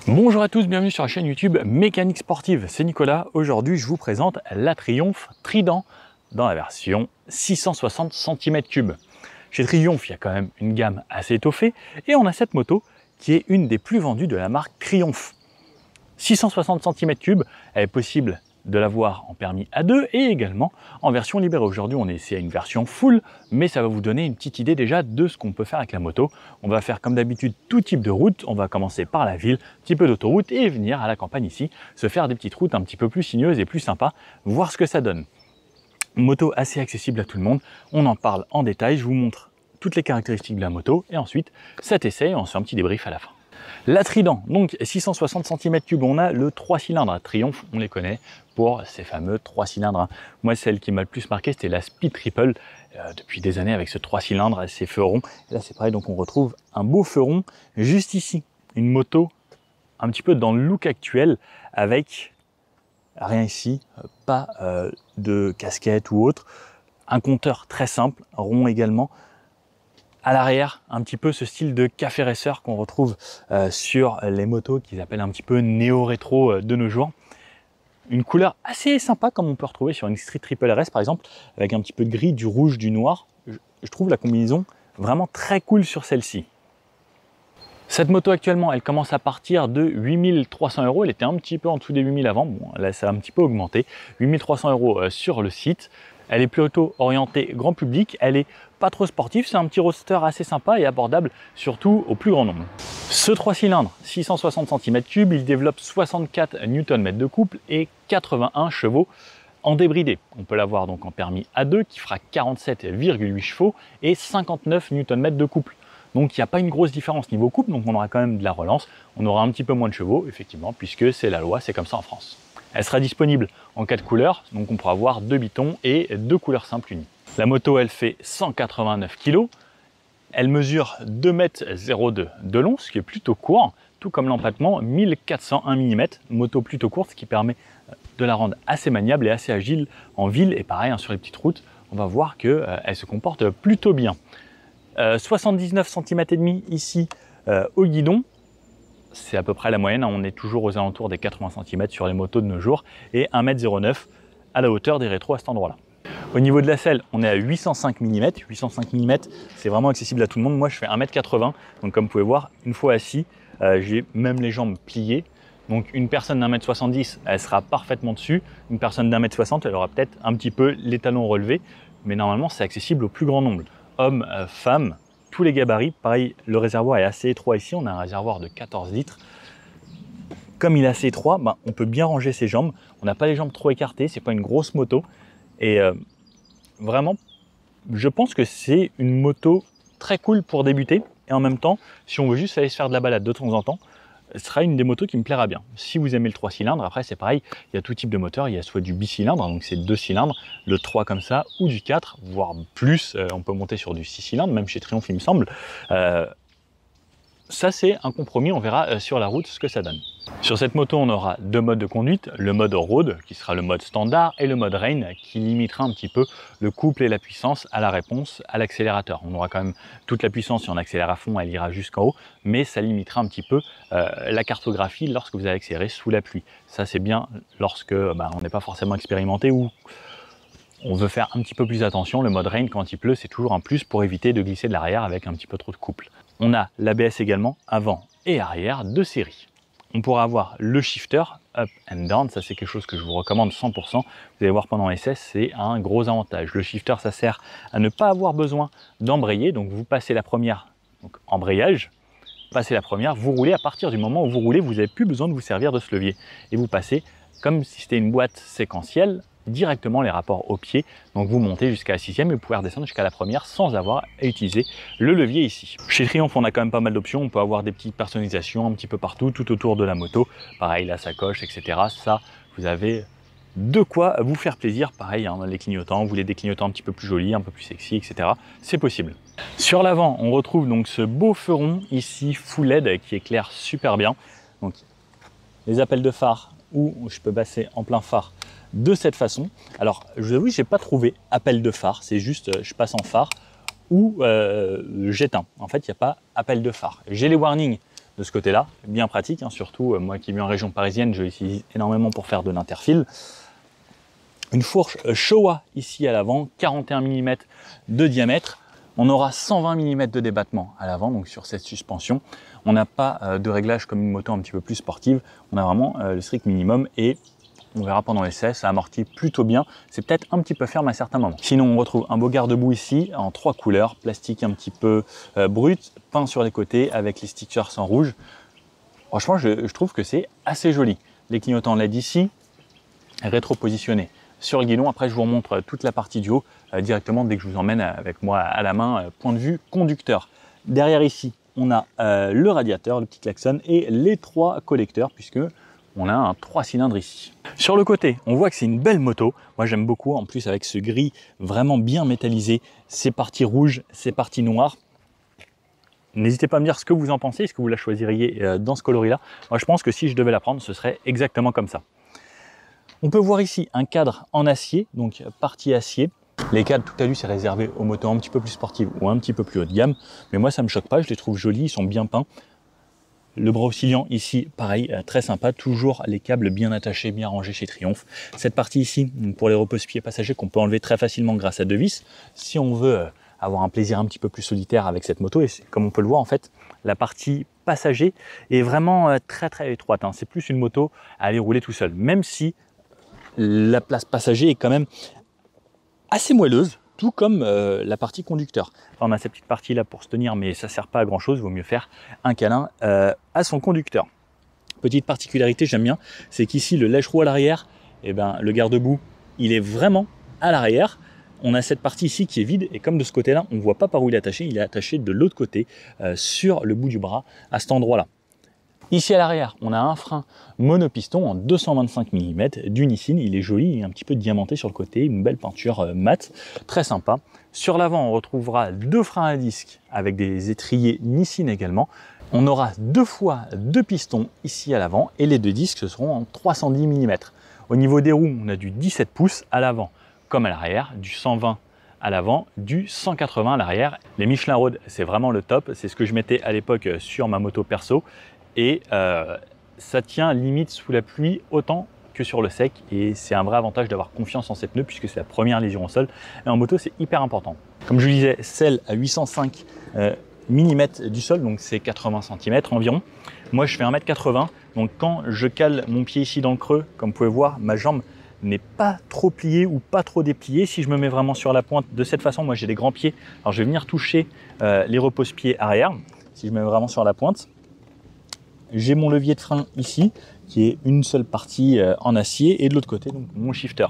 Bonjour à tous, bienvenue sur la chaîne YouTube Mécanique Sportive, c'est Nicolas. Aujourd'hui je vous présente la Triumph Trident dans la version 660 cm3. Chez Triumph il y a quand même une gamme assez étoffée et on a cette moto qui est une des plus vendues de la marque Triumph. 660 cm3, elle est possible de l'avoir en permis A2 et également en version libérée. Aujourd'hui on est ici à une version full, mais ça va vous donner une petite idée déjà de ce qu'on peut faire avec la moto. On va faire comme d'habitude tout type de route, on va commencer par la ville, un petit peu d'autoroute et venir à la campagne ici, se faire des petites routes un petit peu plus sinueuses et plus sympas, voir ce que ça donne. Une moto assez accessible à tout le monde, on en parle en détail, je vous montre toutes les caractéristiques de la moto et ensuite cet essai, on se fait un petit débrief à la fin. La Trident, donc 660 cm3, on a le 3 cylindres. Triumph, on les connaît pour ces fameux 3 cylindres. Moi, celle qui m'a le plus marqué, c'était la Speed Triple, depuis des années avec ce 3 cylindres et ces feux ronds. Et là, c'est pareil, donc on retrouve un beau feu rond juste ici. Une moto un petit peu dans le look actuel avec rien ici, pas de casquette ou autre. Un compteur très simple, rond également. À l'arrière, un petit peu ce style de café racer qu'on retrouve sur les motos qu'ils appellent un petit peu néo-rétro de nos jours. Une couleur assez sympa comme on peut retrouver sur une Street Triple RS par exemple, avec un petit peu de gris, du rouge, du noir. Je trouve la combinaison vraiment très cool sur celle-ci. Cette moto actuellement, elle commence à partir de 8 300 €. Elle était un petit peu en dessous des 8 000 avant. Bon, là, ça a un petit peu augmenté. 8 300 € sur le site. Elle est plutôt orientée grand public. Elle est pas trop sportive. C'est un petit roadster assez sympa et abordable, surtout au plus grand nombre. Ce 3 cylindres, 660 cm3, il développe 64 Nm de couple et 81 chevaux en débridé. On peut l'avoir donc en permis A2 qui fera 47,8 chevaux et 59 Nm de couple. Donc il n'y a pas une grosse différence niveau couple, donc on aura quand même de la relance. On aura un petit peu moins de chevaux, effectivement, puisque c'est la loi, c'est comme ça en France. Elle sera disponible en 4 couleurs, donc on pourra avoir 2 bitons et 2 couleurs simples unies. La moto, elle fait 189 kg. Elle mesure 2,02 m de long, ce qui est plutôt court, tout comme l'empattement 1401 mm, moto plutôt courte, ce qui permet de la rendre assez maniable et assez agile en ville. Et pareil, hein, sur les petites routes, on va voir qu'elle se comporte plutôt bien. 79 cm et demi ici au guidon, c'est à peu près la moyenne, hein. On est toujours aux alentours des 80 cm sur les motos de nos jours et 1,09 m à la hauteur des rétros à cet endroit-là. Au niveau de la selle, on est à 805 mm. 805 mm, c'est vraiment accessible à tout le monde. Moi, je fais 1,80 m, donc comme vous pouvez voir, une fois assis, j'ai même les jambes pliées. Donc une personne d'1,70 m, elle sera parfaitement dessus. Une personne d'1,60 m, elle aura peut-être un petit peu les talons relevés, mais normalement, c'est accessible au plus grand nombre. Hommes, femmes, tous les gabarits. Pareil, le réservoir est assez étroit ici. On a un réservoir de 14 litres. Comme il est assez étroit, on peut bien ranger ses jambes. On n'a pas les jambes trop écartées. C'est pas une grosse moto. Et vraiment, je pense que c'est une moto très cool pour débuter. Et en même temps, si on veut juste aller se faire de la balade de temps en temps, ce sera une des motos qui me plaira bien. Si vous aimez le 3 cylindres, après c'est pareil, il y a tout type de moteur, il y a soit du bicylindre, donc c'est 2 cylindres, le 3 comme ça, ou du 4, voire plus, on peut monter sur du 6 cylindres, même chez Triumph il me semble. Ça c'est un compromis, on verra sur la route ce que ça donne. Sur cette moto on aura 2 modes de conduite, le mode road qui sera le mode standard et le mode rain qui limitera un petit peu le couple et la puissance à la réponse à l'accélérateur. On aura quand même toute la puissance, si on accélère à fond elle ira jusqu'en haut, mais ça limitera un petit peu la cartographie lorsque vous allez accélérer sous la pluie. Ça c'est bien lorsque on n'est pas forcément expérimenté ou on veut faire un petit peu plus attention. Le mode rain quand il pleut c'est toujours un plus pour éviter de glisser de l'arrière avec un petit peu trop de couple. On a l'ABS également avant et arrière de série. On pourra avoir le shifter up and down, ça c'est quelque chose que je vous recommande 100%. Vous allez voir pendant l'essai, c'est un gros avantage. Le shifter, ça sert à ne pas avoir besoin d'embrayer. Donc vous passez la première, donc embrayage, passez la première, vous roulez. À partir du moment où vous roulez, vous n'avez plus besoin de vous servir de ce levier. Et vous passez comme si c'était une boîte séquentielle directement les rapports au pied. Donc vous montez jusqu'à la 6e et vous pouvez redescendre jusqu'à la première sans avoir à utiliser le levier ici. Chez Triumph, on a quand même pas mal d'options. On peut avoir des petites personnalisations un petit peu partout, tout autour de la moto. Pareil, la sacoche, etc. Ça, vous avez de quoi vous faire plaisir. Pareil, hein, les clignotants, vous voulez des clignotants un petit peu plus jolis, un peu plus sexy, etc. C'est possible. Sur l'avant, on retrouve donc ce beau feu rond ici, full LED, qui éclaire super bien. Donc, les appels de phare où je peux passer en plein phare de cette façon. Alors, je vous avoue, je n'ai pas trouvé appel de phare. C'est juste, je passe en phare ou j'éteins. En fait, il n'y a pas appel de phare. J'ai les warnings de ce côté-là, bien pratique, hein, surtout moi qui vis en région parisienne, je l'utilise énormément pour faire de l'interfile. Une fourche Showa ici à l'avant, 41 mm de diamètre. On aura 120 mm de débattement à l'avant, donc sur cette suspension. On n'a pas de réglage comme une moto un petit peu plus sportive. On a vraiment le strict minimum et on verra pendant l'essai, ça amortit plutôt bien. C'est peut-être un petit peu ferme à certains moments. Sinon, on retrouve un beau garde-boue ici en 3 couleurs, plastique un petit peu brut, peint sur les côtés avec les stickers en rouge. Franchement, je trouve que c'est assez joli. Les clignotants LED ici, rétro-positionnés sur le guidon. Après, je vous remontre toute la partie du haut directement dès que je vous emmène avec moi à la main, point de vue conducteur. Derrière ici, on a le radiateur, le petit klaxon et les 3 collecteurs puisque on a un 3 cylindres ici. Sur le côté, on voit que c'est une belle moto. Moi, j'aime beaucoup. En plus, avec ce gris vraiment bien métallisé, ces parties rouges, ces parties noires. N'hésitez pas à me dire ce que vous en pensez. Est-ce que vous la choisiriez dans ce coloris-là? Moi, je pense que si je devais la prendre, ce serait exactement comme ça. On peut voir ici un cadre en acier, donc partie acier. Les cadres, tout à l'heure, c'est réservé aux motos un petit peu plus sportives ou un petit peu plus haut de gamme. Mais moi, ça ne me choque pas. Je les trouve jolis. Ils sont bien peints. Le bras oscillant ici, pareil, très sympa. Toujours les câbles bien attachés, bien rangés chez Triumph. Cette partie ici, pour les repose-pieds passagers, qu'on peut enlever très facilement grâce à 2 vis. Si on veut avoir un plaisir un petit peu plus solitaire avec cette moto, et comme on peut le voir, en fait, la partie passager est vraiment très très étroite. Hein. C'est plus une moto à aller rouler tout seul. Même si la place passager est quand même assez moelleuse, tout comme la partie conducteur. Enfin, on a cette petite partie là pour se tenir, mais ça ne sert pas à grand chose. Il vaut mieux faire un câlin à son conducteur. Petite particularité, j'aime bien, c'est qu'ici le lèche-roue à l'arrière, eh ben, le garde-boue, il est vraiment à l'arrière. On a cette partie ici qui est vide et comme de ce côté-là, on ne voit pas par où il est attaché de l'autre côté sur le bout du bras à cet endroit-là. Ici à l'arrière, on a un frein monopiston en 225 mm du Nissin. Il est joli, il est un petit peu diamanté sur le côté, une belle peinture mate, très sympa. Sur l'avant, on retrouvera 2 freins à disque avec des étriers Nissin également. On aura 2 fois 2 pistons ici à l'avant et les 2 disques ce seront en 310 mm. Au niveau des roues, on a du 17 pouces à l'avant comme à l'arrière, du 120 à l'avant, du 180 à l'arrière. Les Michelin Road, c'est vraiment le top. C'est ce que je mettais à l'époque sur ma moto perso. Et ça tient limite sous la pluie autant que sur le sec et c'est un vrai avantage d'avoir confiance en ces pneus puisque c'est la première lésion au sol et en moto c'est hyper important. Comme je vous disais, celle à 805 mm du sol, donc c'est 80 cm environ. Moi je fais 1,80 m, donc quand je cale mon pied ici dans le creux, comme vous pouvez voir, ma jambe n'est pas trop pliée ou pas trop dépliée. Si je me mets vraiment sur la pointe de cette façon, moi j'ai des grands pieds, alors je vais venir toucher les repose-pieds arrière. Si je me mets vraiment sur la pointe, j'ai mon levier de frein ici, qui est une seule partie en acier, et de l'autre côté, donc mon shifter.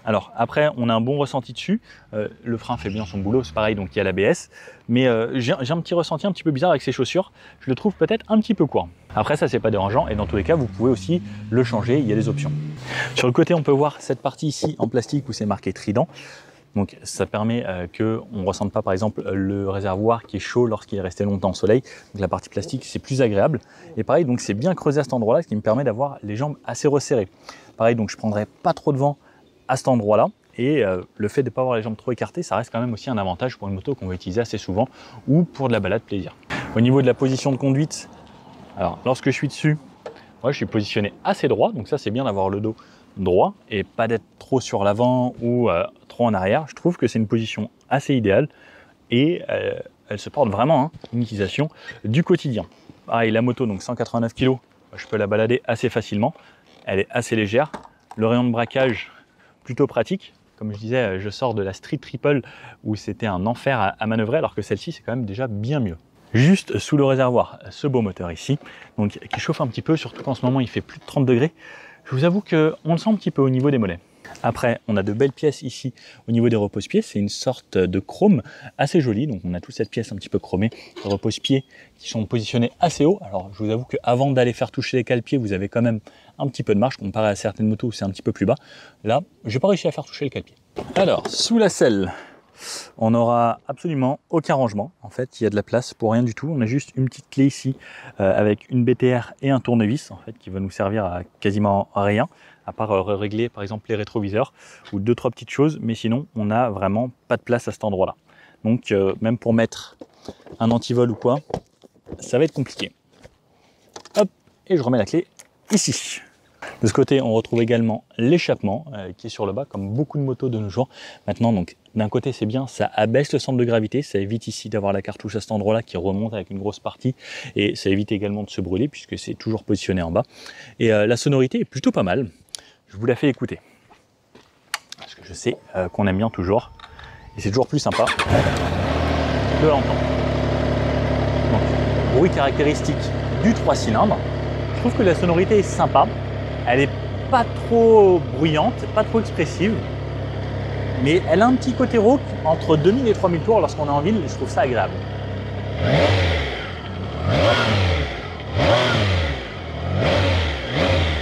Alors après, on a un bon ressenti dessus. Le frein fait bien son boulot, c'est pareil, donc il y a l'ABS. Mais j'ai un petit ressenti un petit peu bizarre avec ces chaussures. Je le trouve peut-être un petit peu court. Après, ça, c'est pas dérangeant, et dans tous les cas, vous pouvez aussi le changer, il y a des options. Sur le côté, on peut voir cette partie ici en plastique où c'est marqué Trident. Donc ça permet qu'on ne ressente pas par exemple le réservoir qui est chaud lorsqu'il est resté longtemps au soleil. Donc la partie plastique c'est plus agréable. Et pareil, donc c'est bien creusé à cet endroit-là, ce qui me permet d'avoir les jambes assez resserrées. Pareil, donc je ne prendrai pas trop de vent à cet endroit-là. Et le fait de ne pas avoir les jambes trop écartées, ça reste quand même aussi un avantage pour une moto qu'on va utiliser assez souvent ou pour de la balade plaisir. Au niveau de la position de conduite, alors lorsque je suis dessus, moi je suis positionné assez droit, donc ça c'est bien d'avoir le dos droit et pas d'être trop sur l'avant ou trop en arrière. Je trouve que c'est une position assez idéale et elle se porte vraiment une utilisation du quotidien. Pareil, la moto, donc 189 kg, je peux la balader assez facilement. Elle est assez légère. Le rayon de braquage, plutôt pratique. Comme je disais, je sors de la Street Triple où c'était un enfer à manœuvrer, alors que celle-ci, c'est quand même déjà bien mieux. Juste sous le réservoir, ce beau moteur ici, donc qui chauffe un petit peu, surtout qu'en ce moment, il fait plus de 30 degrés. Je vous avoue qu'on le sent un petit peu au niveau des mollets. Après, on a de belles pièces ici au niveau des repose-pieds. C'est une sorte de chrome assez joli. Donc, on a toute cette pièce un petit peu chromée, les repose-pieds qui sont positionnés assez haut. Alors, je vous avoue qu'avant d'aller faire toucher les cale-pieds, vous avez quand même un petit peu de marge comparé à certaines motos où c'est un petit peu plus bas. Là, j'ai pas réussi à faire toucher le cale-pied. Alors, sous la selle, on n'aura absolument aucun rangement. En fait, il y a de la place pour rien du tout. On a juste une petite clé ici avec une BTR et un tournevis en fait qui va nous servir à quasiment rien, à part régler par exemple les rétroviseurs ou 2-3 petites choses. Mais sinon, on n'a vraiment pas de place à cet endroit-là. Donc, même pour mettre un antivol ou quoi, ça va être compliqué. Hop, et je remets la clé ici. De ce côté, on retrouve également l'échappement qui est sur le bas, comme beaucoup de motos de nos jours. Maintenant, donc d'un côté, c'est bien, ça abaisse le centre de gravité, ça évite ici d'avoir la cartouche à cet endroit-là qui remonte avec une grosse partie, et ça évite également de se brûler puisque c'est toujours positionné en bas. Et la sonorité est plutôt pas mal. Je vous la fais écouter parce que je sais qu'on aime bien toujours, et c'est toujours plus sympa de l'entendre. Donc, bruit caractéristique du 3 cylindres. Je trouve que la sonorité est sympa. Elle n'est pas trop bruyante, pas trop expressive, mais elle a un petit côté rauque entre 2000 et 3000 tours lorsqu'on est en ville, et je trouve ça agréable.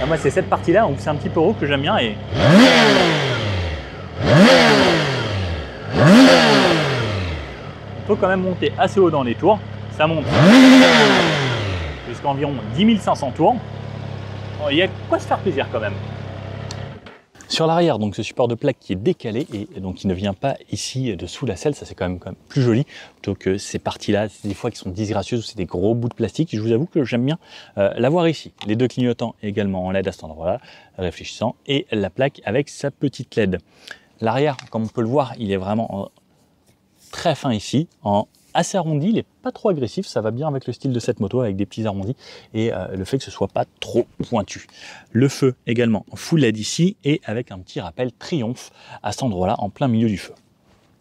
Ah, moi, c'est cette partie-là où c'est un petit peu rauque que j'aime bien. Et on peut quand même monter assez haut dans les tours. Ça monte jusqu'à environ 10 500 tours. Il y a quoi se faire plaisir quand même. Sur l'arrière, donc ce support de plaque qui est décalé et donc qui ne vient pas ici de sous la selle, ça c'est quand même plus joli plutôt que ces parties-là, des fois qui sont disgracieuses ou c'est des gros bouts de plastique. Je vous avoue que j'aime bien l'avoir ici. Les deux clignotants également en LED à cet endroit-là, réfléchissant, et la plaque avec sa petite LED. L'arrière, comme on peut le voir, il est vraiment très fin ici, assez arrondi, il n'est pas trop agressif, ça va bien avec le style de cette moto avec des petits arrondis et le fait que ce soit pas trop pointu. Le feu également full LED ici et avec un petit rappel triomphe à cet endroit-là en plein milieu du feu.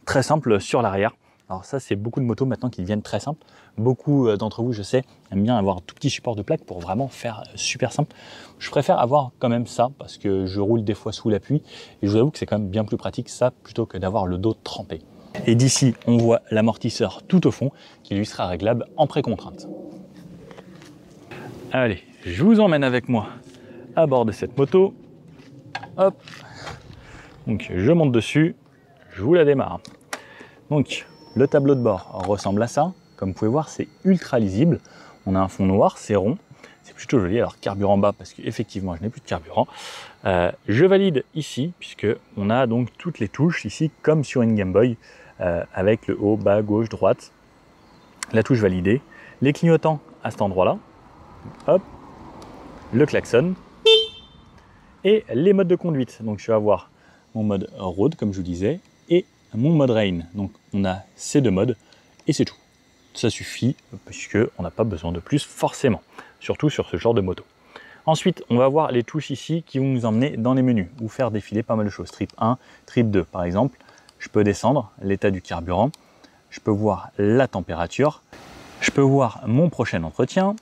Très simple sur l'arrière. Alors ça, c'est beaucoup de motos maintenant qui deviennent très simples. Beaucoup d'entre vous, je sais, aiment bien avoir un tout petit support de plaque pour vraiment faire super simple. Je préfère avoir quand même ça parce que je roule des fois sous l'appui et je vous avoue que c'est quand même bien plus pratique ça plutôt que d'avoir le dos trempé. Et d'ici, on voit l'amortisseur tout au fond qui lui sera réglable en précontrainte. Allez, je vous emmène avec moi à bord de cette moto. Hop. Donc je monte dessus, je vous la démarre. Donc le tableau de bord ressemble à ça. Comme vous pouvez voir, c'est ultra lisible. On a un fond noir, c'est rond. C'est plutôt joli. Alors carburant bas parce qu'effectivement je n'ai plus de carburant. Je valide ici puisque on a donc toutes les touches ici comme sur une Game Boy avec le haut, bas, gauche, droite. La touche validée. Les clignotants à cet endroit-là. Hop. Le klaxon. Et les modes de conduite. Donc je vais avoir mon mode road comme je vous disais et mon mode rain. Donc on a ces deux modes et c'est tout. Ça suffit puisque on n'a pas besoin de plus forcément. Surtout sur ce genre de moto. Ensuite, on va voir les touches ici qui vont nous emmener dans les menus ou faire défiler pas mal de choses. Trip 1, Trip 2 par exemple. Je peux descendre l'état du carburant. Je peux voir la température. Je peux voir mon prochain entretien.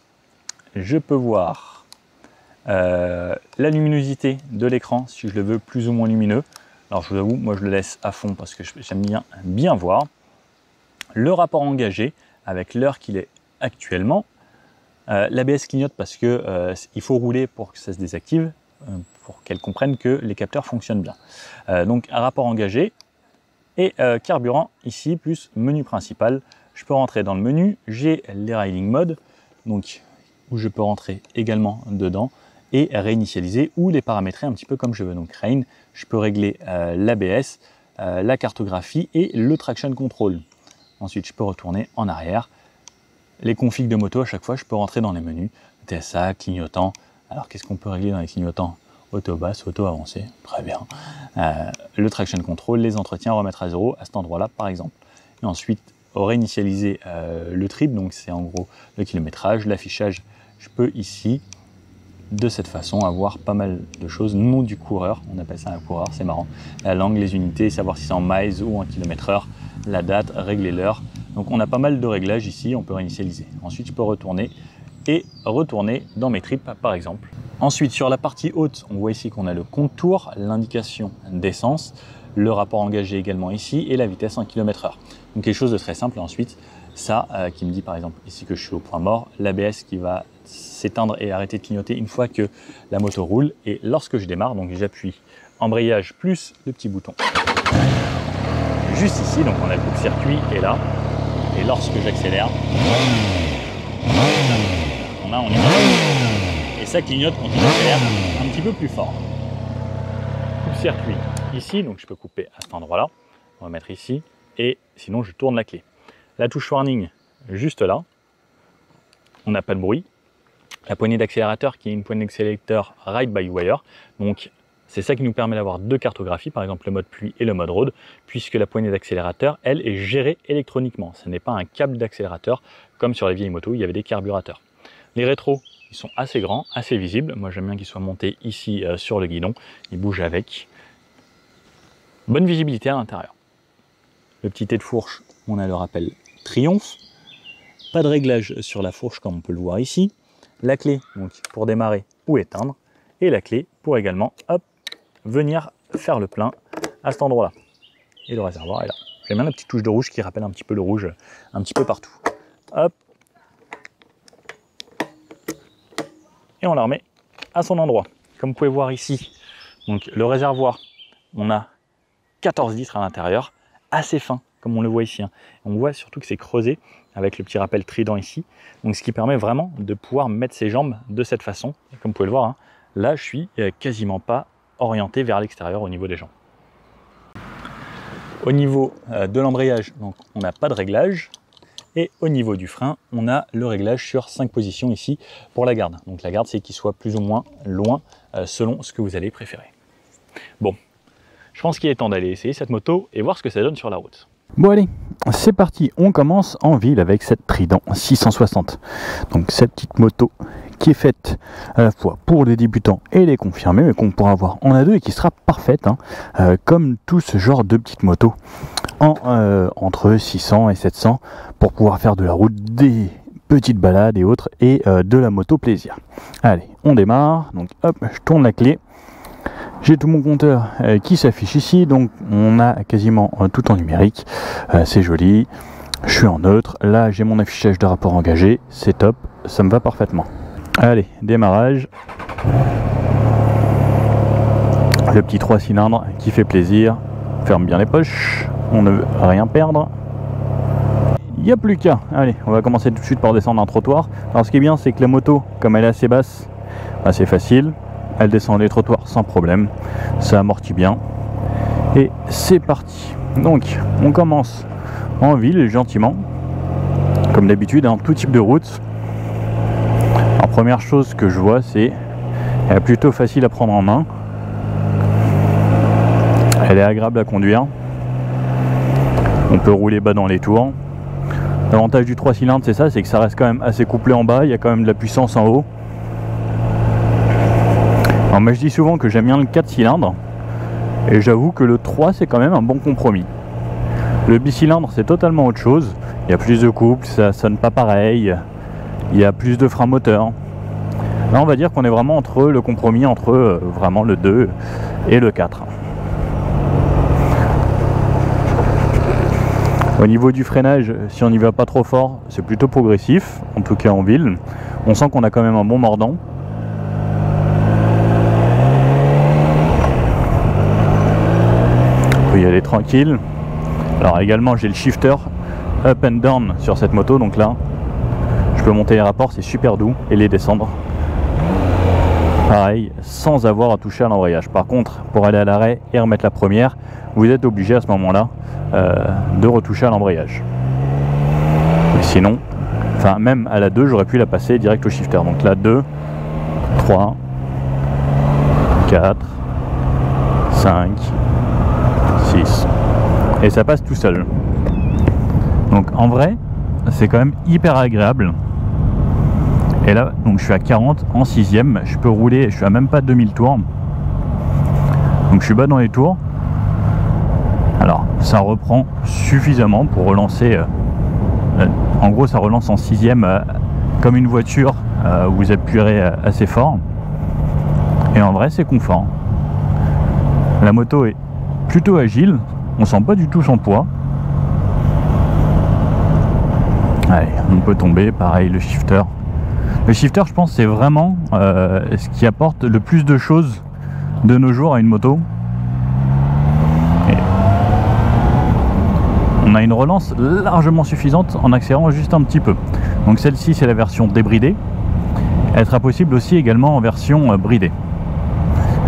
Je peux voir la luminosité de l'écran si je le veux plus ou moins lumineux. Alors je vous avoue, moi je le laisse à fond parce que j'aime bien voir. Le rapport engagé avec l'heure qu'il est actuellement. L'ABS clignote parce que il faut rouler pour que ça se désactive, pour qu'elle comprenne que les capteurs fonctionnent bien. Donc un rapport engagé et carburant ici plus menu principal. Je peux rentrer dans le menu, j'ai les riding modes, donc où je peux rentrer également dedans et réinitialiser ou les paramétrer un petit peu comme je veux. Donc rain, je peux régler l'ABS, la cartographie et le traction control. Ensuite je peux retourner en arrière. Les configs de moto, à chaque fois, je peux rentrer dans les menus. TSA, clignotant. Alors, qu'est-ce qu'on peut régler dans les clignotants? Auto basse, auto avancé. Très bien. Le traction control, les entretiens, remettre à zéro à cet endroit-là, par exemple. Et ensuite, réinitialiser le trip. Donc, c'est en gros le kilométrage, l'affichage. Je peux ici, de cette façon, avoir pas mal de choses. Nom du coureur, on appelle ça un coureur, c'est marrant. La langue, les unités, savoir si c'est en miles ou en kilomètres/heure. La date, régler l'heure. Donc on a pas mal de réglages ici, on peut réinitialiser. Ensuite je peux retourner dans mes trips par exemple. Ensuite, sur la partie haute, on voit ici qu'on a le contour, l'indication d'essence, le rapport engagé également ici et la vitesse en km/h. Donc quelque chose de très simple. Ensuite, ça qui me dit par exemple ici que je suis au point mort, l'ABS qui va s'éteindre et arrêter de clignoter une fois que la moto roule. Et lorsque je démarre, donc j'appuie embrayage plus le petit bouton juste ici, donc on a le coupe-circuit est là. Et lorsque j'accélère, on est et ça clignote quand il accélère un petit peu plus fort. Coupe-circuit ici, donc je peux couper à cet endroit-là. On va mettre ici et sinon je tourne la clé. La touche warning juste là. On n'a pas de bruit. La poignée d'accélérateur qui est une poignée d'accélérateur ride by wire. Donc c'est ça qui nous permet d'avoir deux cartographies, par exemple le mode pluie et le mode road, puisque la poignée d'accélérateur, elle, est gérée électroniquement. Ce n'est pas un câble d'accélérateur comme sur les vieilles motos où il y avait des carburateurs. Les rétros, ils sont assez grands, assez visibles. Moi j'aime bien qu'ils soient montés ici sur le guidon. Ils bougent avec. Bonne visibilité à l'intérieur. Le petit tête de fourche, on a le rappel Triumph. Pas de réglage sur la fourche comme on peut le voir ici. La clé donc, pour démarrer ou éteindre. Et la clé pour également hop, venir faire le plein à cet endroit-là. Et le réservoir est là. J'aime bien la petite touche de rouge qui rappelle un petit peu le rouge, un petit peu partout. Hop. Et on la remet à son endroit. Comme vous pouvez voir ici, donc le réservoir, on a 14 litres à l'intérieur, assez fin, comme on le voit ici. On voit surtout que c'est creusé avec le petit rappel Trident ici. Donc ce qui permet vraiment de pouvoir mettre ses jambes de cette façon. Et comme vous pouvez le voir, là je suis quasiment pas orienté vers l'extérieur au niveau des jambes. Au niveau de l'embrayage, donc on n'a pas de réglage. Et au niveau du frein, on a le réglage sur 5 positions ici pour la garde. Donc la garde, c'est qu'il soit plus ou moins loin selon ce que vous allez préférer. Bon, je pense qu'il est temps d'aller essayer cette moto et voir ce que ça donne sur la route. Bon allez, c'est parti, on commence en ville avec cette Trident 660. Donc cette petite moto qui est faite à la fois pour les débutants et les confirmés, mais qu'on pourra avoir en A2 et qui sera parfaite, comme tout ce genre de petites motos, entre 600 et 700 pour pouvoir faire de la route, des petites balades et autres, et de la moto plaisir. Allez, on démarre, donc hop, je tourne la clé. J'ai tout mon compteur qui s'affiche ici, donc on a quasiment tout en numérique, c'est joli, je suis en neutre, là j'ai mon affichage de rapport engagé, c'est top, ça me va parfaitement. Allez, démarrage, le petit 3 cylindres qui fait plaisir, ferme bien les poches, on ne veut rien perdre. Il n'y a plus qu'à, allez, on va commencer tout de suite par descendre un trottoir. Alors ce qui est bien, c'est que la moto, comme elle est assez basse, c'est facile. Elle descend les trottoirs sans problème, ça amortit bien. Et c'est parti. Donc on commence en ville gentiment, comme d'habitude, tout type de route. La première chose que je vois, c'est qu'elle est plutôt facile à prendre en main. Elle est agréable à conduire. On peut rouler bas dans les tours. L'avantage du 3 cylindres, c'est ça, c'est que ça reste quand même assez couplé en bas, il y a quand même de la puissance en haut. Alors moi je dis souvent que j'aime bien le 4 cylindres, et j'avoue que le 3 c'est quand même un bon compromis. Le bicylindre c'est totalement autre chose, il y a plus de couple, ça sonne pas pareil, il y a plus de frein moteur. Là on va dire qu'on est vraiment entre le compromis entre vraiment le 2 et le 4. Au niveau du freinage, si on n'y va pas trop fort, c'est plutôt progressif, en tout cas en ville. On sent qu'on a quand même un bon mordant. On peut y aller tranquille. Alors également j'ai le shifter up and down sur cette moto, donc là je peux monter les rapports, c'est super doux, et les descendre. Pareil, sans avoir à toucher à l'embrayage. Par contre, pour aller à l'arrêt et remettre la première, vous êtes obligé à ce moment-là de retoucher à l'embrayage. Sinon, enfin même à la 2, j'aurais pu la passer direct au shifter. Donc là 2, 3, 4, 5, 6. Et ça passe tout seul. Donc en vrai, c'est quand même hyper agréable. Et là, donc je suis à 40 en 6ème, je peux rouler, je suis à même pas 2000 tours. Donc je suis bas dans les tours. Alors ça reprend suffisamment pour relancer, en gros ça relance en 6ème comme une voiture où vous appuierez assez fort. Et en vrai, c'est confort. La moto est plutôt agile, on sent pas du tout son poids. Allez, on peut tomber, pareil, le shifter. Le shifter, je pense, c'est vraiment ce qui apporte le plus de choses de nos jours à une moto. Et on a une relance largement suffisante en accélérant juste un petit peu. Donc celle-ci, c'est la version débridée. Elle sera possible aussi également en version bridée.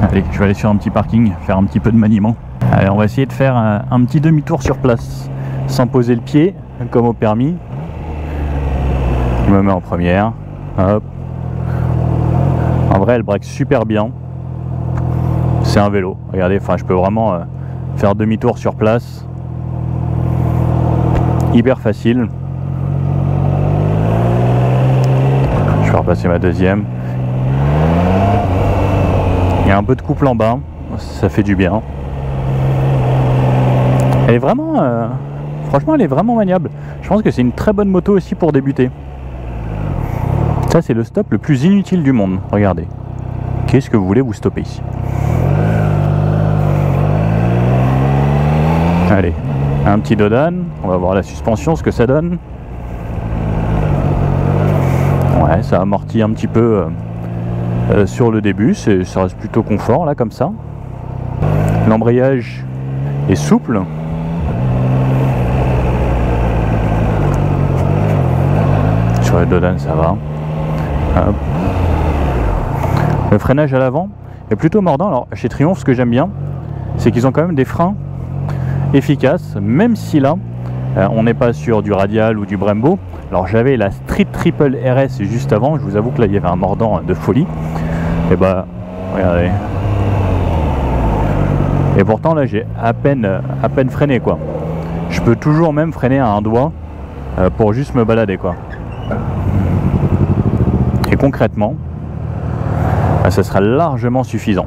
Allez, je vais aller sur un petit parking, faire un petit peu de maniement. Allez, on va essayer de faire un petit demi-tour sur place, sans poser le pied, comme au permis. Je me mets en première. Hop. En vrai, elle braque super bien. C'est un vélo. Regardez, enfin, je peux vraiment faire demi-tour sur place. Hyper facile. Je vais repasser ma deuxième. Il y a un peu de couple en bas. Ça fait du bien. Elle est vraiment... franchement, elle est vraiment maniable. Je pense que c'est une très bonne moto aussi pour débuter. Ça, c'est le stop le plus inutile du monde. Regardez. Qu'est-ce que vous voulez vous stopper ici? Allez, un petit dodan. On va voir la suspension, ce que ça donne. Ouais, ça amortit un petit peu sur le début. Ça reste plutôt confort, là, comme ça. L'embrayage est souple. Sur le dodan, ça va. Hop. Le freinage à l'avant est plutôt mordant. Alors chez Triumph, ce que j'aime bien, c'est qu'ils ont quand même des freins efficaces, même si là on n'est pas sur du radial ou du Brembo. Alors j'avais la Street Triple RS juste avant, je vous avoue que là il y avait un mordant de folie. Et bah regardez. Et pourtant là j'ai à peine freiné quoi. Je peux toujours même freiner à un doigt pour juste me balader quoi. Et concrètement, ça sera largement suffisant.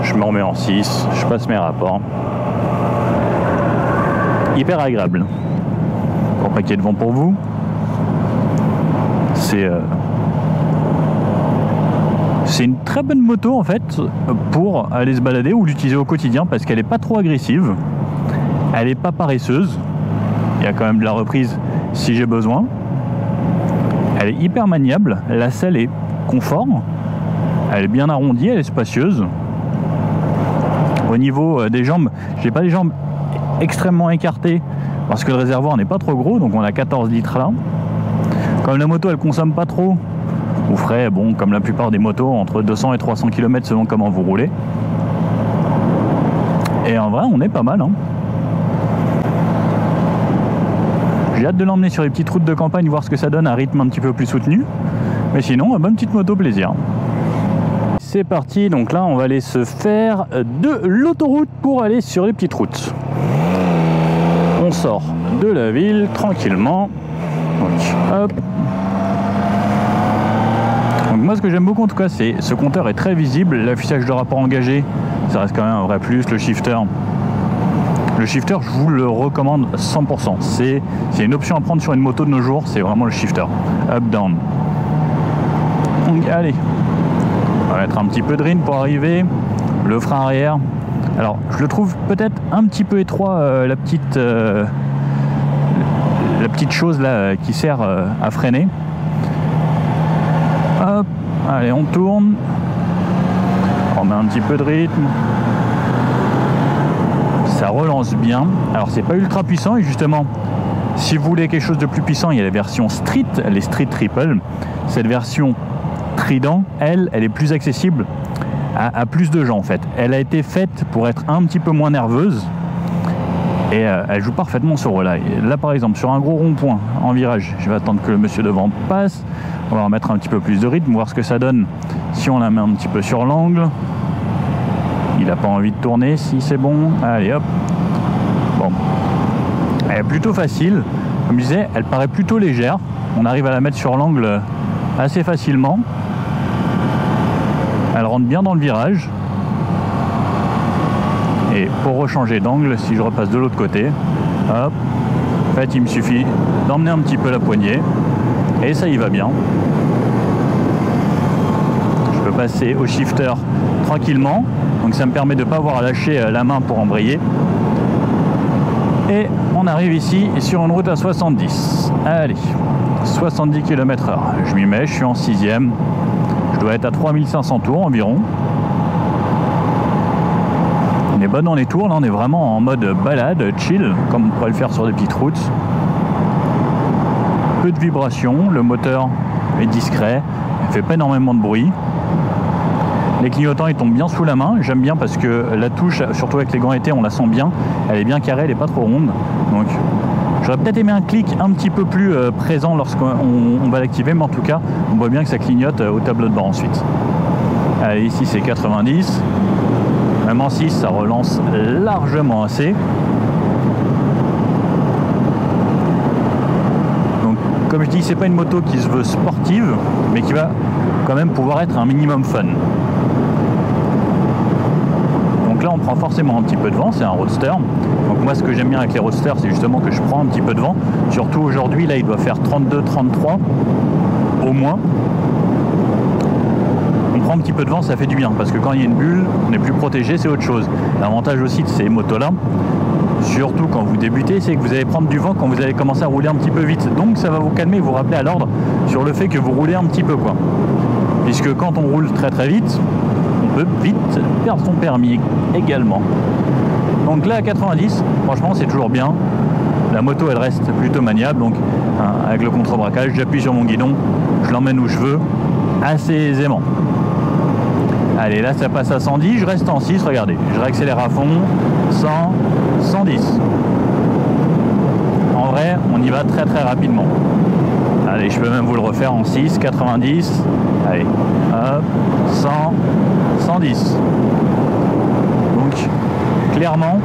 Je me remets en 6, je passe mes rapports. Hyper agréable. Pour pas qu'il y ait de vent pour vous. C'est une très bonne moto en fait pour aller se balader ou l'utiliser au quotidien parce qu'elle n'est pas trop agressive. Elle n'est pas paresseuse. Il y a quand même de la reprise si j'ai besoin. Elle est hyper maniable, la selle est confort, elle est bien arrondie, elle est spacieuse. Au niveau des jambes, j'ai pas les jambes extrêmement écartées parce que le réservoir n'est pas trop gros, donc on a 14 litres là. Comme la moto elle consomme pas trop, vous ferez, bon, comme la plupart des motos, entre 200 et 300 km selon comment vous roulez. Et en vrai, on est pas mal, hein. J'ai hâte de l'emmener sur les petites routes de campagne, voir ce que ça donne à rythme un petit peu plus soutenu. Mais sinon, bonne petite moto plaisir. C'est parti, donc là on va aller se faire de l'autoroute pour aller sur les petites routes. On sort de la ville tranquillement. Donc, hop. Donc moi ce que j'aime beaucoup en tout cas, c'est ce compteur est très visible. L'affichage de rapport engagé, ça reste quand même un vrai plus. Le shifter, je vous le recommande 100%. C'est une option à prendre sur une moto de nos jours, c'est vraiment le shifter. Up, down. Donc allez, on va mettre un petit peu de RIN pour arriver. Le frein arrière. Alors je le trouve peut-être un petit peu étroit, la petite chose là qui sert à freiner. Hop, allez on tourne. On met un petit peu de rythme. Ça relance bien. Alors c'est pas ultra puissant et justement si vous voulez quelque chose de plus puissant, il y a la version Street, les Street Triple. Cette version Trident, elle est plus accessible à plus de gens en fait. Elle a été faite pour être un petit peu moins nerveuse et elle joue parfaitement ce rôle là. Là par exemple sur un gros rond-point en virage, je vais attendre que le monsieur devant passe. On va remettre un petit peu plus de rythme, voir ce que ça donne si on la met un petit peu sur l'angle. Il n'a pas envie de tourner, si c'est bon, allez hop. Bon, elle est plutôt facile, comme je disais, elle paraît plutôt légère. On arrive à la mettre sur l'angle assez facilement. Elle rentre bien dans le virage. Et pour rechanger d'angle, si je repasse de l'autre côté, hop, en fait il me suffit d'emmener un petit peu la poignée et ça y va bien. Je peux passer au shifter tranquillement. Donc ça me permet de ne pas avoir à lâcher la main pour embrayer. Et on arrive ici sur une route à 70. Allez, 70 km/h. Je m'y mets, je suis en 6e. Je dois être à 3500 tours environ. On est bon dans les tours, là on est vraiment en mode balade, chill, comme on pourrait le faire sur des petites routes. Peu de vibrations, le moteur est discret, il fait pas énormément de bruit. Les clignotants ils tombent bien sous la main, j'aime bien parce que la touche, surtout avec les gants été, on la sent bien, elle est bien carrée, elle n'est pas trop ronde. Donc j'aurais peut-être aimé un clic un petit peu plus présent lorsqu'on va l'activer, mais en tout cas on voit bien que ça clignote au tableau de bord ensuite. Allez, ici c'est 90. Même en 6, ça relance largement assez. Donc, comme je dis, c'est pas une moto qui se veut sportive, mais qui va quand même pouvoir être un minimum fun. Donc là, on prend forcément un petit peu de vent, c'est un roadster. Donc moi, ce que j'aime bien avec les roadsters, c'est justement que je prends un petit peu de vent. Surtout aujourd'hui, là, il doit faire 32-33 au moins. Un petit peu de vent, ça fait du bien parce que quand il y a une bulle, on est plus protégé, c'est autre chose. L'avantage aussi de ces motos là, surtout quand vous débutez, c'est que vous allez prendre du vent quand vous allez commencer à rouler un petit peu vite, donc ça va vous calmer, vous rappeler à l'ordre sur le fait que vous roulez un petit peu quoi, puisque quand on roule très très vite, on peut vite perdre son permis également. Donc là à 90, franchement c'est toujours bien. La moto elle reste plutôt maniable, donc avec le contre-braquage, j'appuie sur mon guidon, je l'emmène où je veux assez aisément. Allez, là ça passe à 110, je reste en 6, regardez, je réaccélère à fond, 100, 110. En vrai, on y va très très rapidement. Allez, je peux même vous le refaire en 6, 90, allez, hop, 100, 110. Donc, clairement,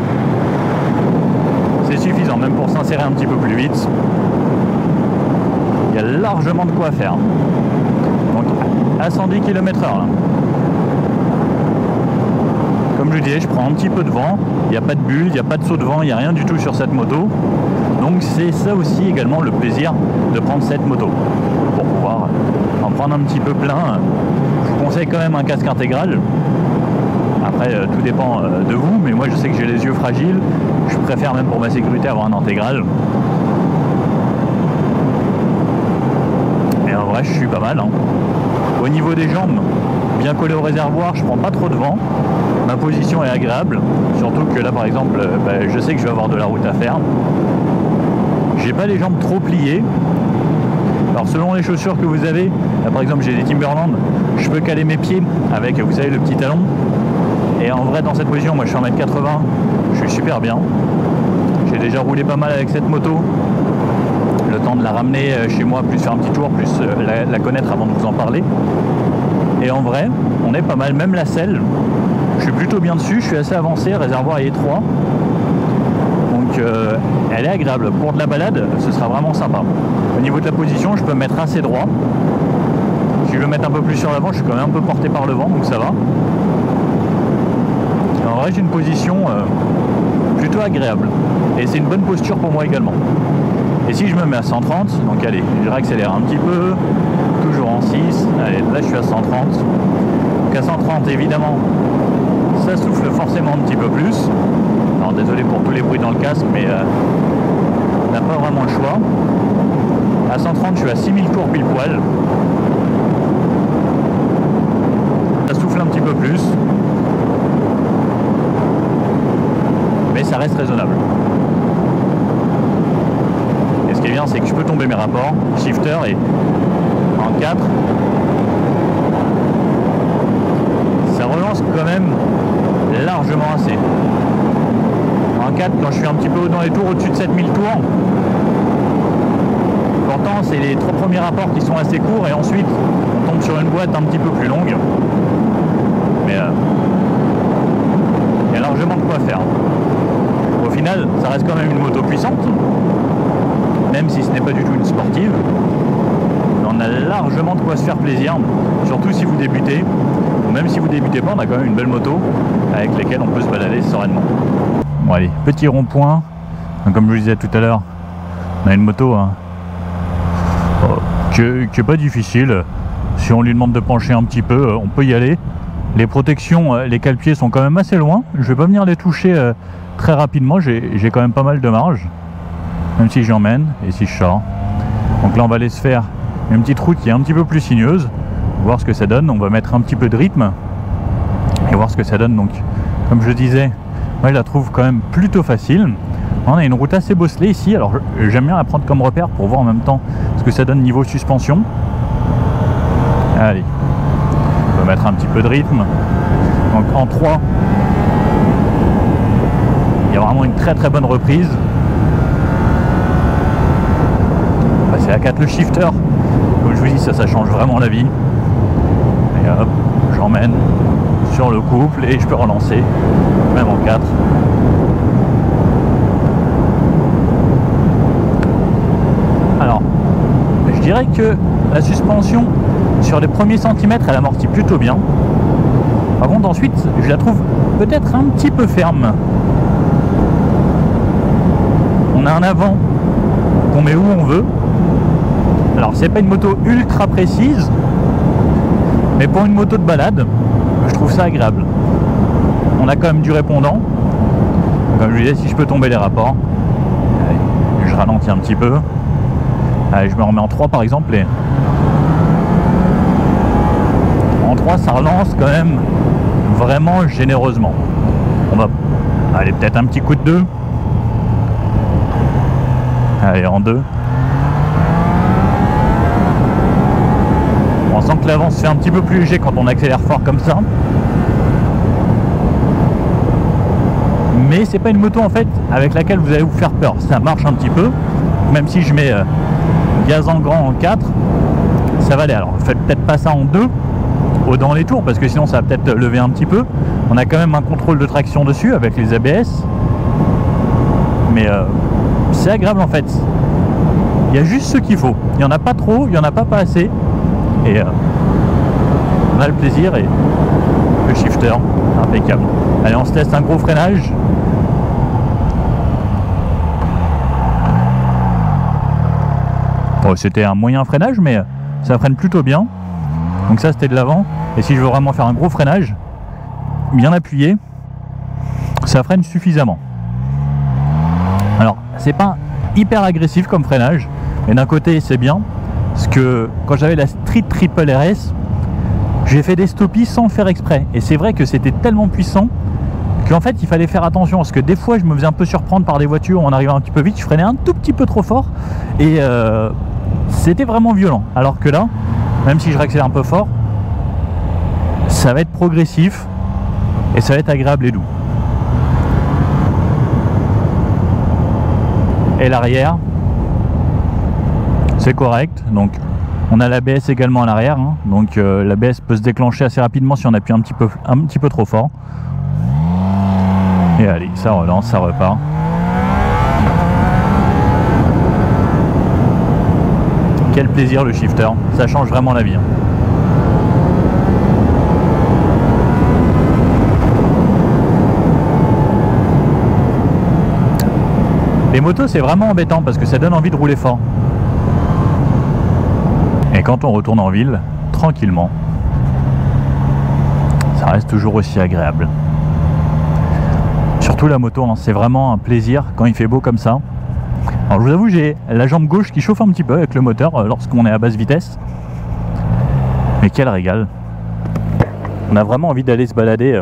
c'est suffisant, même pour s'insérer un petit peu plus vite. Il y a largement de quoi faire. Donc, à 110 km/h là. Comme je disais, je prends un petit peu de vent, il n'y a pas de bulle, il n'y a pas de saut de vent, il n'y a rien du tout sur cette moto. Donc c'est ça aussi également le plaisir de prendre cette moto. Pour pouvoir en prendre un petit peu plein, je vous conseille quand même un casque intégral. Après, tout dépend de vous, mais moi je sais que j'ai les yeux fragiles, je préfère même pour ma sécurité avoir un intégral. Et en vrai, je suis pas mal. Hein. Au niveau des jambes, bien collé au réservoir, je prends pas trop de vent. Ma position est agréable, surtout que là par exemple, je sais que je vais avoir de la route à faire. J'ai pas les jambes trop pliées. Alors selon les chaussures que vous avez, là par exemple j'ai des Timberland, je peux caler mes pieds avec, vous savez, le petit talon. Et en vrai dans cette position, moi je suis 1m80, je suis super bien. J'ai déjà roulé pas mal avec cette moto. Le temps de la ramener chez moi, plus faire un petit tour, plus la connaître avant de vous en parler. Et en vrai, on est pas mal, même la selle. Je suis plutôt bien dessus, je suis assez avancé, le réservoir est étroit. Donc elle est agréable. Pour de la balade, ce sera vraiment sympa. Au niveau de la position, je peux me mettre assez droit. Si je veux mettre un peu plus sur l'avant, je suis quand même un peu porté par le vent, donc ça va. En vrai, j'ai une position plutôt agréable. Et c'est une bonne posture pour moi également. Et si je me mets à 130, donc allez, je réaccélère un petit peu, toujours en 6, allez, là je suis à 130. Donc à 130, évidemment, ça souffle forcément un petit peu plus. Alors désolé pour tous les bruits dans le casque, mais on n'a pas vraiment le choix. À 130, je suis à 6000 tours pile poil. Ça souffle un petit peu plus. Mais ça reste raisonnable. Et ce qui est bien, c'est que je peux tomber mes rapports, shifter, et en 4, ça relance quand même largement assez. En 4, quand je suis un petit peu dans les tours, au-dessus de 7000 tours, pourtant c'est les 3 premiers rapports qui sont assez courts, et ensuite on tombe sur une boîte un petit peu plus longue. Mais il y a largement de quoi faire. Au final, ça reste quand même une moto puissante, même si ce n'est pas du tout une sportive. On a largement de quoi se faire plaisir, surtout si vous débutez, ou même si vous débutez pas, on a quand même une belle moto avec laquelle on peut se balader sereinement. Bon allez, petit rond-point, comme je vous disais tout à l'heure, on a une moto qui est pas difficile, Si on lui demande de pencher un petit peu, on peut y aller. Les protections, les cale-pieds sont quand même assez loin. Je vais pas venir les toucher très rapidement, j'ai quand même pas mal de marge. Même si j'emmène et si je sors. Donc là on va aller se faire une petite route qui est un petit peu plus sinueuse. Voir ce que ça donne. On va mettre un petit peu de rythme. Et voir ce que ça donne. Donc comme je disais, moi je la trouve quand même plutôt facile. On a une route assez bosselée ici. Alors j'aime bien la prendre comme repère pour voir en même temps ce que ça donne niveau suspension. Allez. On va mettre un petit peu de rythme. Donc en 3, il y a vraiment une très bonne reprise. C'est à 4 le shifter. Comme je vous dis, ça change vraiment la vie. Et hop, j'emmène sur le couple et je peux relancer, même en 4. Alors, je dirais que la suspension sur les premiers centimètres, elle amortit plutôt bien. Par contre, ensuite, je la trouve peut-être un petit peu ferme. On a un avant qu'on met où on veut. Alors, c'est pas une moto ultra précise, mais pour une moto de balade, je trouve ça agréable. On a quand même du répondant. Comme je disais, si je peux tomber les rapports, je ralentis un petit peu. Allez, je me remets en 3 par exemple. Et en 3, ça relance quand même vraiment généreusement. On va aller peut-être un petit coup de 2. Allez, en 2. On sent que l'avant se fait un petit peu plus léger quand on accélère fort comme ça. Mais c'est pas une moto en fait avec laquelle vous allez vous faire peur. Ça marche un petit peu. Même si je mets gaz en grand en 4, ça va aller. Alors faites peut-être pas ça en 2 dans les tours parce que sinon ça va peut-être lever un petit peu. On a quand même un contrôle de traction dessus avec les ABS. Mais c'est agréable en fait. Il y a juste ce qu'il faut. Il n'y en a pas trop, il n'y en a pas assez. Et on a le plaisir et le shifter, impeccable. Allez, on se teste un gros freinage. Bon, c'était un moyen freinage, mais ça freine plutôt bien. Donc ça, c'était de l'avant. Et si je veux vraiment faire un gros freinage, bien appuyé, ça freine suffisamment. Alors, c'est pas hyper agressif comme freinage, mais d'un côté, c'est bien. Parce que quand j'avais la Street Triple RS, j'ai fait des stoppies sans faire exprès. Et c'est vrai que c'était tellement puissant qu'en fait il fallait faire attention. Parce que des fois je me faisais un peu surprendre par des voitures, on arrivait un petit peu vite, je freinais un tout petit peu trop fort. Et c'était vraiment violent. Alors que là, même si je réaccélère un peu fort, ça va être progressif. Et ça va être agréable et doux. Et l'arrière, c'est correct, donc on a l'ABS également à l'arrière, hein. Donc l'ABS peut se déclencher assez rapidement si on appuie un petit peu trop fort. Et allez, ça relance, ça repart. Quel plaisir le shifter, ça change vraiment la vie. Hein. Les motos c'est vraiment embêtant parce que ça donne envie de rouler fort. Et quand on retourne en ville, tranquillement, ça reste toujours aussi agréable. Surtout la moto, hein, c'est vraiment un plaisir quand il fait beau comme ça. Alors je vous avoue, j'ai la jambe gauche qui chauffe un petit peu avec le moteur lorsqu'on est à basse vitesse. Mais quel régal. On a vraiment envie d'aller se balader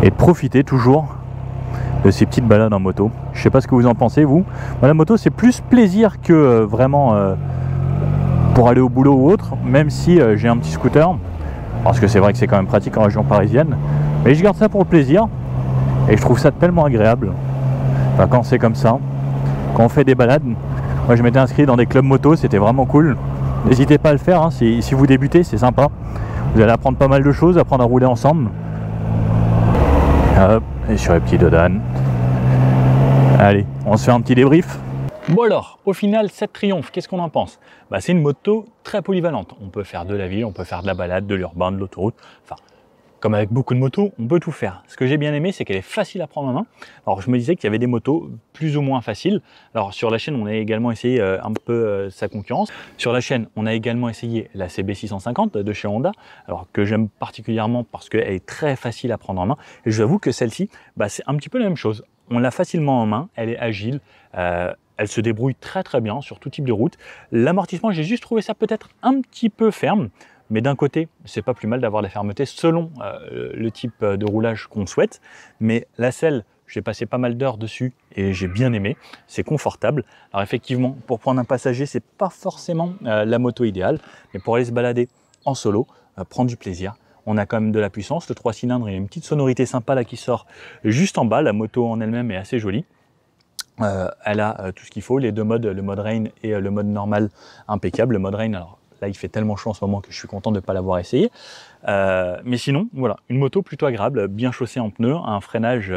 et de profiter toujours de ces petites balades en moto. Je sais pas ce que vous en pensez vous. Moi, la moto c'est plus plaisir que vraiment pour aller au boulot ou autre, même si j'ai un petit scooter, parce que c'est vrai que c'est quand même pratique en région parisienne, mais je garde ça pour le plaisir et je trouve ça tellement agréable. Enfin, quand c'est comme ça, quand on fait des balades, moi je m'étais inscrit dans des clubs moto, c'était vraiment cool. N'hésitez pas à le faire, hein, si vous débutez, c'est sympa. Vous allez apprendre pas mal de choses, apprendre à rouler ensemble. Hop, et sur les petits dodanes. Allez, on se fait un petit débrief. Bon alors, au final, cette Triumph, qu'est-ce qu'on en pense? C'est une moto très polyvalente. On peut faire de la ville, on peut faire de la balade, de l'urbain, de l'autoroute. Enfin, Comme avec beaucoup de motos, on peut tout faire. Ce que j'ai bien aimé, c'est qu'elle est facile à prendre en main. Alors je me disais qu'il y avait des motos plus ou moins faciles. Alors sur la chaîne, on a également essayé un peu sa concurrence. Sur la chaîne, on a également essayé la CB650 de chez Honda, alors que j'aime particulièrement parce qu'elle est très facile à prendre en main. Et je vous avoue que celle-ci, c'est un petit peu la même chose. On l'a facilement en main, elle est agile, elle se débrouille très très bien sur tout type de route. L'amortissement, j'ai juste trouvé ça peut-être un petit peu ferme. Mais d'un côté, c'est pas plus mal d'avoir la fermeté selon le type de roulage qu'on souhaite. Mais la selle, j'ai passé pas mal d'heures dessus et j'ai bien aimé. C'est confortable. Alors effectivement, pour prendre un passager, c'est pas forcément la moto idéale. Mais pour aller se balader en solo, prendre du plaisir, on a quand même de la puissance. Le 3 cylindres, il y a une petite sonorité sympa là qui sort juste en bas. La moto en elle-même est assez jolie. Elle a tout ce qu'il faut, les deux modes, le mode rain et le mode normal impeccable. Le mode rain, alors là, il fait tellement chaud en ce moment que je suis content de ne pas l'avoir essayé. Mais sinon, voilà, une moto plutôt agréable, bien chaussée en pneus, un freinage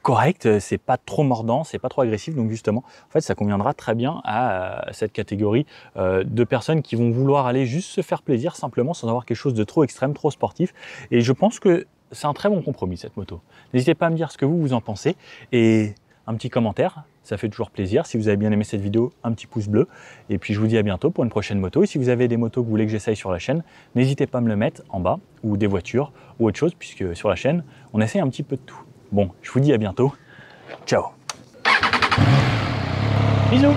correct, c'est pas trop mordant, c'est pas trop agressif. Donc justement, en fait, ça conviendra très bien à cette catégorie de personnes qui vont vouloir aller juste se faire plaisir simplement sans avoir quelque chose de trop extrême, trop sportif. Et je pense que c'est un très bon compromis, cette moto. N'hésitez pas à me dire ce que vous en pensez et un petit commentaire, ça fait toujours plaisir. Si vous avez bien aimé cette vidéo, un petit pouce bleu. Et puis je vous dis à bientôt pour une prochaine moto. Et si vous avez des motos que vous voulez que j'essaye sur la chaîne, n'hésitez pas à me le mettre en bas, ou des voitures, ou autre chose, puisque sur la chaîne, on essaie un petit peu de tout. Bon, je vous dis à bientôt. Ciao. Bisous.